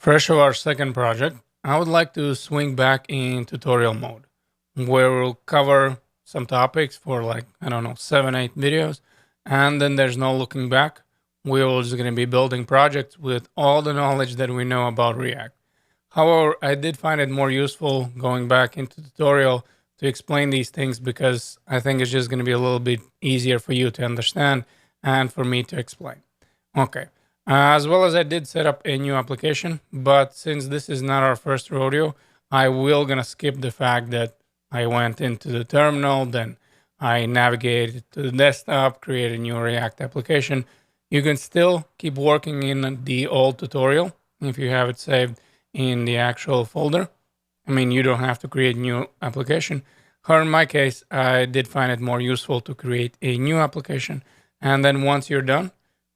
Fresh of our second project, I would like to swing back in tutorial mode where we'll cover some topics for like, I don't know, 7, 8 videos. And then there's no looking back. We're just going to be building projects with all the knowledge that we know about React. However, I did find it more useful going back into tutorial to explain these things because I think it's just going to be a little bit easier for you to understand and for me to explain. Okay. As well as I did set up a new application, but since this is not our first rodeo, I will gonna skip the fact that I went into the terminal, then I navigated to the desktop, create a new React application. You can still keep working in the old tutorial if you have it saved in the actual folder. I mean, you don't have to create new application. However, in my case, I did find it more useful to create a new application. And then once you're done,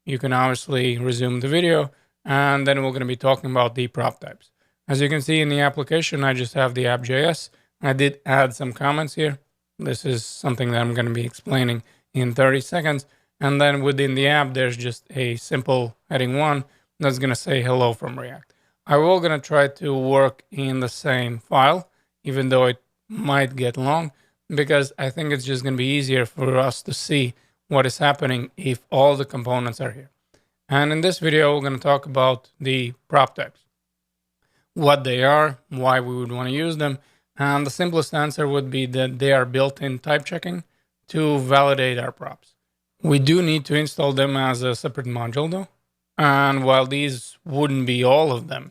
you can obviously resume the video, and then we're going to be talking about the prop types. As you can see in the application, I just have the app.js. I did add some comments here. This is something that I'm going to be explaining in 30 seconds. And then within the app, there's just a simple heading one that's going to say hello from React. I will going to try to work in the same file, even though it might get long, because I think it's just going to be easier for us to see what is happening if all the components are here. And in this video, we're going to talk about the prop types, what they are, why we would want to use them. And the simplest answer would be that they are built-in type checking to validate our props. We do need to install them as a separate module though. And while these wouldn't be all of them,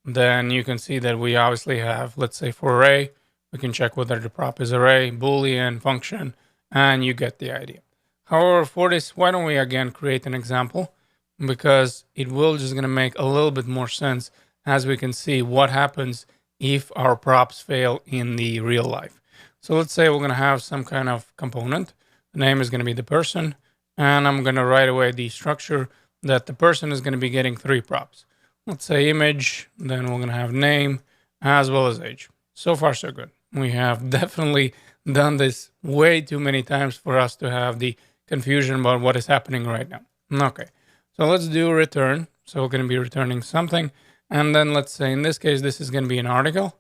then you can see that we obviously have, let's say for array, we can check whether the prop is array, boolean, function, and you get the idea. However, for this, why don't we again create an example, because it will just gonna make a little bit more sense as we can see what happens if our props fail in the real life. So let's say we're gonna have some kind of component. The name is gonna be the person, and I'm gonna write away the structure that the person is gonna be getting 3 props. Let's say image, then we're gonna have name as well as age. So far, so good. We have definitely done this way too many times for us to have the confusion about what is happening right now. Okay, so let's do return. So we're going to be returning something. And then let's say in this case, this is going to be an article.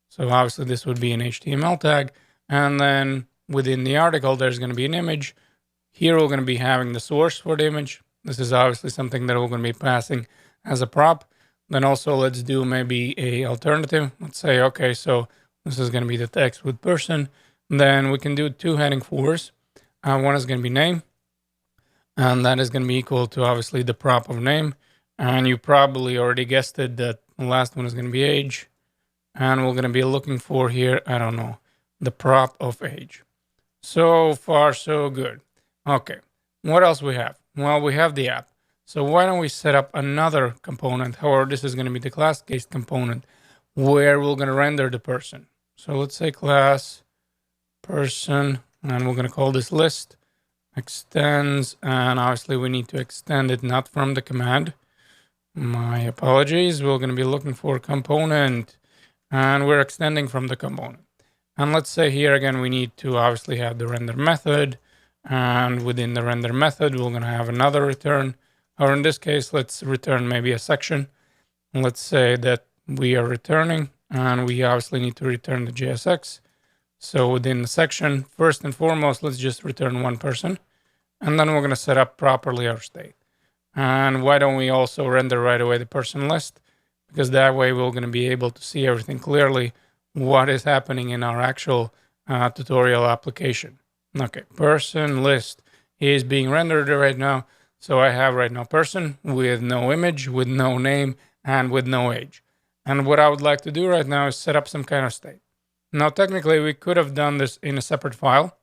So obviously this would be an HTML tag. And then within the article, there's going to be an image. Here we're going to be having the source for the image. This is obviously something that we're going to be passing as a prop. Then also let's do maybe a alternative. Let's say, okay, so this is going to be the text with person. Then we can do 2 heading 4s. One is going to be name, and that is going to be equal to obviously the prop of name. And you probably already guessed it that the last one is going to be age. And we're going to be looking for here, I don't know, the prop of age. So far, so good. Okay, what else we have? Well, we have the app. So why don't we set up another component? However, this is going to be the class case component where we're going to render the person. So let's say class person. And we're going to call this list extends. And obviously we need to extend it not from the command. My apologies. We're going to be looking for component and we're extending from the component. And let's say here again, we need to obviously have the render method. And within the render method, we're going to have another return. Or in this case, let's return maybe a section. Let's say that we are returning and we obviously need to return the JSX. So within the section, first and foremost, let's just return 1 person. And then we're going to set up properly our state. And why don't we also render right away the person list? Because that way we're going to be able to see everything clearly, what is happening in our actual tutorial application. Okay, person list is being rendered right now. So I have right now person with no image, with no name, and with no age. And what I would like to do right now is set up some kind of state. Now, technically, we could have done this in a separate file.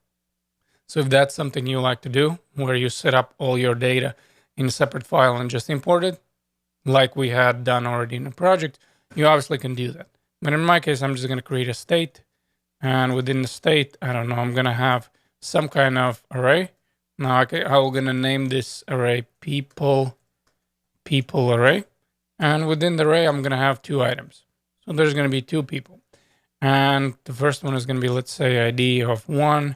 So if that's something you like to do, where you set up all your data in a separate file and just import it, like we had done already in the project, you obviously can do that. But in my case, I'm just going to create a state. And within the state, I don't know, I'm going to have some kind of array. Now, I'm going to name this array people array. And within the array, I'm going to have 2 items. So there's going to be 2 people. And the first one is going to be, let's say, ID of 1,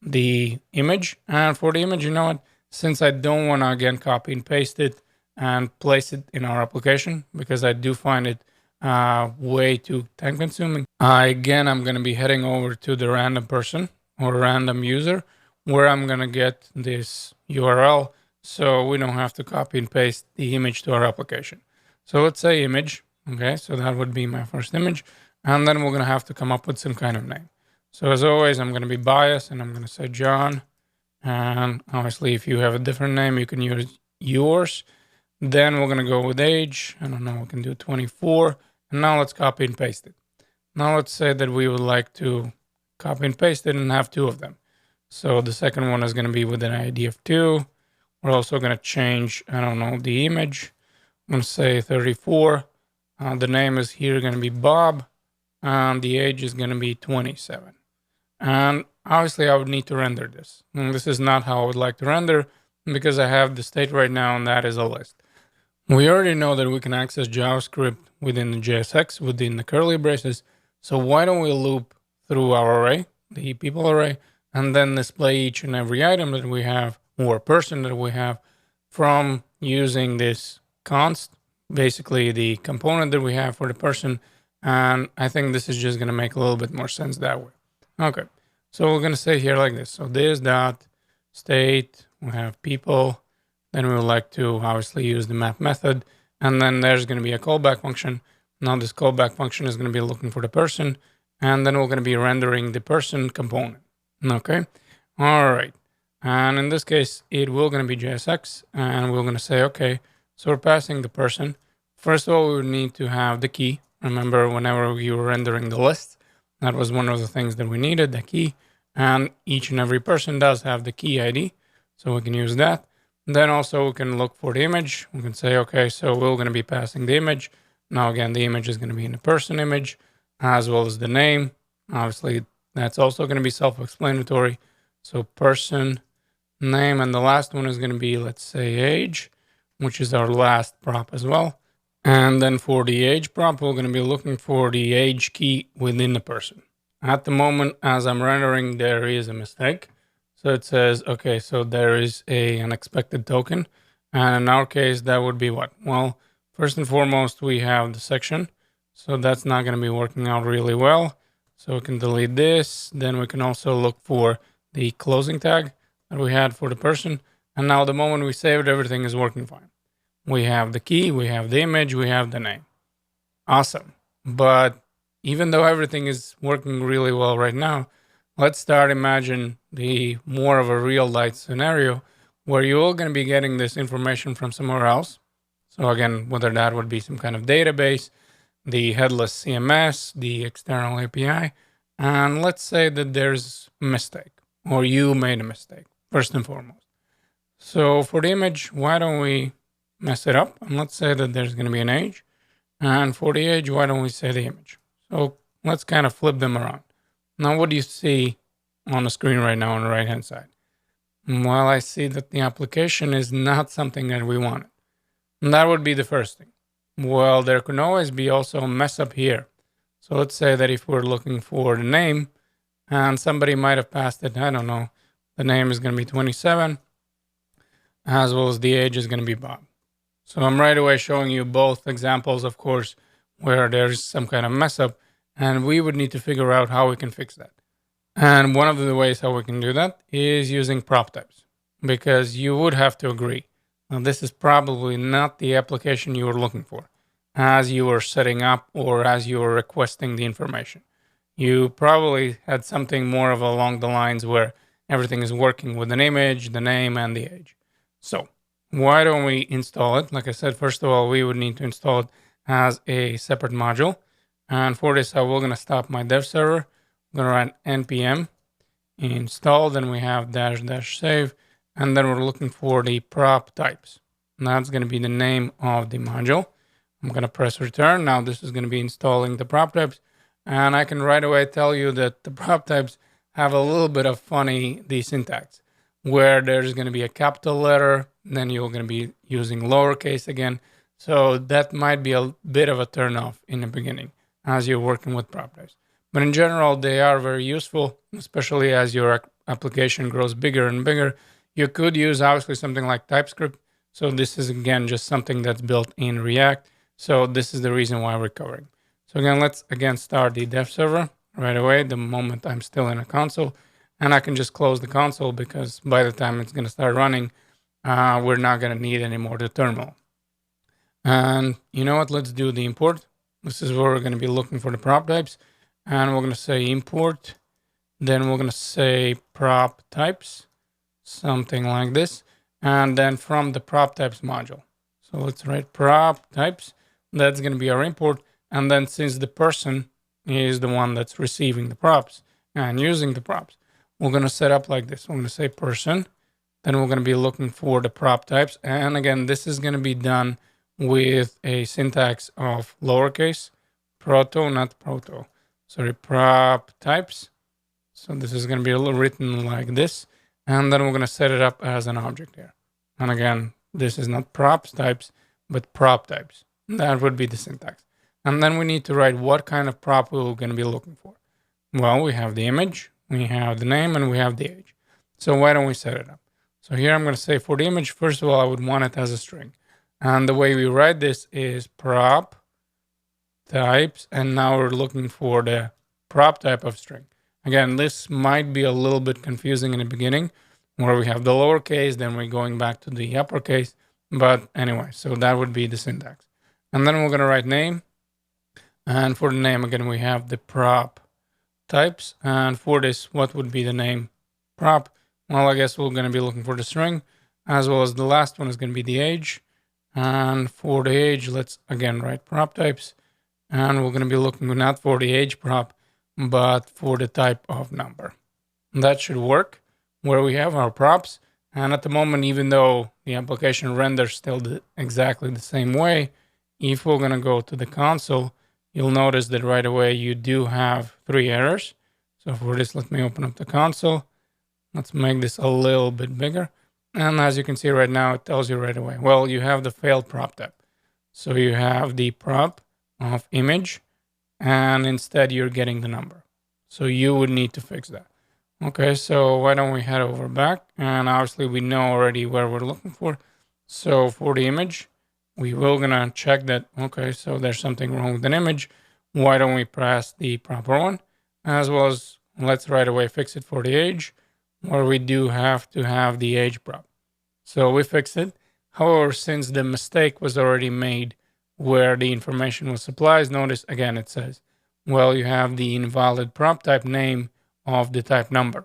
the image. And for the image, you know what? Since I don't want to, again, copy and paste it, and place it in our application because I do find it way too time consuming. Again, I'm going to be heading over to the random person or random user where I'm going to get this URL so we don't have to copy and paste the image to our application. So let's say image. Okay, so that would be my first image. And then we're going to have to come up with some kind of name. So as always, I'm going to be biased and I'm going to say John. And obviously, if you have a different name, you can use yours. Then we're going to go with age. I don't know, we can do 24. And now let's copy and paste it. Now let's say that we would like to copy and paste it and have two of them. So the second one is going to be with an ID of 2. We're also going to change, I don't know, the image. I'm going to say 34. The name is here going to be Bob. And the age is going to be 27. And obviously, I would need to render this. And this is not how I would like to render because I have the state right now, and that is a list. We already know that we can access JavaScript within the JSX, within the curly braces. So why don't we loop through our array, the people array, and then display each and every item that we have or person that we have from using this const, basically the component that we have for the person. And I think this is just going to make a little bit more sense that way. Okay, so we're going to say here like this. So this dot state, we have people. Then we would like to obviously use the map method. And then there's going to be a callback function. Now this callback function is going to be looking for the person. And then we're going to be rendering the person component. Okay, all right. And in this case, it will going to be JSX. And we're going to say, okay, so we're passing the person. First of all, we would need to have the key. Remember, whenever we were rendering the list, that was one of the things that we needed, the key. And each and every person does have the key ID. So we can use that. Then also we can look for the image. We can say, okay, so we're going to be passing the image. Now, again, the image is going to be in the person image as well as the name. Obviously, that's also going to be self-explanatory. So person, name, and the last one is going to be, let's say, age, which is our last prop as well. And then for the age prop, we're going to be looking for the age key within the person. At the moment, as I'm rendering, there is a mistake. So it says, okay, so there is a unexpected token. And in our case, that would be what? Well, first and foremost, we have the section. So that's not going to be working out really well. So we can delete this. Then we can also look for the closing tag that we had for the person. And now the moment we saved, everything is working fine. We have the key, we have the image, we have the name. Awesome. But even though everything is working really well right now, let's start imagine the more of a real life scenario where you're all going to be getting this information from somewhere else. So again, whether that would be some kind of database, the headless CMS, the external API, and let's say that there's a mistake or you made a mistake, first and foremost. So for the image, why don't we mess it up? And let's say that there's going to be an age. And for the age, why don't we say the image? So let's kind of flip them around. Now, what do you see on the screen right now on the right hand side? Well, I see that the application is not something that we wanted. And that would be the first thing. Well, there can always be also a mess up here. So let's say that if we're looking for the name and somebody might have passed it, I don't know, the name is going to be 27, as well as the age is going to be Bob. So I'm right away showing you both examples, of course, where there's some kind of mess up, and we would need to figure out how we can fix that. And one of the ways how we can do that is using PropTypes, because you would have to agree. Now, this is probably not the application you were looking for as you were setting up or as you were requesting the information. You probably had something more of along the lines where everything is working with an image, the name, and the age. So why don't we install it? Like I said, first of all, we would need to install it as a separate module. And for this, we're going to stop my dev server. I'm going to run npm install. Then we have dash dash save. And then we're looking for the prop types. And that's going to be the name of the module. I'm going to press return. Now this is going to be installing the prop types. And I can right away tell you that the prop types have a little bit of the syntax, where there's going to be a capital letter, then you're going to be using lowercase again. So that might be a bit of a turnoff in the beginning as you're working with prop types. But in general, they are very useful, especially as your application grows bigger and bigger. You could use obviously something like TypeScript. So this is again just something that's built in React. So this is the reason why we're covering. So again, let's again start the dev server right away. The moment I'm still in a console, and I can just close the console because by the time it's going to start running, we're not going to need anymore the terminal. And you know what? Let's do the import. This is where we're going to be looking for the prop types, and we're going to say import. Then we're going to say prop types, something like this. And then from the prop types module. So let's write prop types. That's going to be our import. And then since the person is the one that's receiving the props and using the props, we're going to set up like this. We're going to say person. Then we're going to be looking for the prop types. And again, this is going to be done with a syntax of lowercase proto, not proto. Sorry, prop types. So this is going to be a little written like this. And then we're going to set it up as an object here. And again, this is not props types, but prop types. That would be the syntax. And then we need to write what kind of prop we're going to be looking for. Well, we have the image, we have the name, and we have the age. So why don't we set it up? So here I'm going to say for the image, first of all, I would want it as a string. And the way we write this is prop types. And now we're looking for the prop type of string. Again, this might be a little bit confusing in the beginning where we have the lowercase, then we're going back to the uppercase. But anyway, so that would be the syntax. And then we're going to write name. And for the name, again, we have the prop types. And for this, what would be the name prop? Well, I guess we're going to be looking for the string, as well as the last one is going to be the age. And for the age, let's again write prop types. And we're going to be looking not for the age prop, but for the type of number. That should work where we have our props. And at the moment, even though the application renders still exactly the same way, if we're going to go to the console, you'll notice that right away you do have 3 errors. So for this, let me open up the console. Let's make this a little bit bigger. And as you can see right now, it tells you right away, well, you have the failed prop type. So you have the prop of image, and instead you're getting the number. So you would need to fix that. Okay, so why don't we head over back? And obviously we know already where we're looking for. So for the image, we will gonna check that. Okay, so there's something wrong with an image. Why don't we press the proper one? As well as let's right away fix it for the age, where we do have to have the age prop. So we fixed it. However, since the mistake was already made where the information was supplied, notice again it says, well, you have the invalid prop type name of the type number.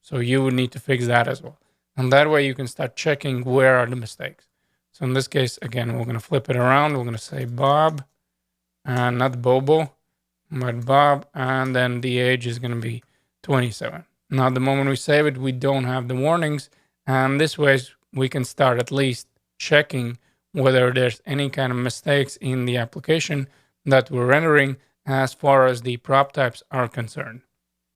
So you would need to fix that as well. And that way you can start checking where are the mistakes. So in this case, again, we're going to flip it around. We're going to say Bob and not Bobo, but Bob. And then the age is going to be 27. Now, the moment we save it, we don't have the warnings. And this way we can start at least checking whether there's any kind of mistakes in the application that we're rendering as far as the prop types are concerned.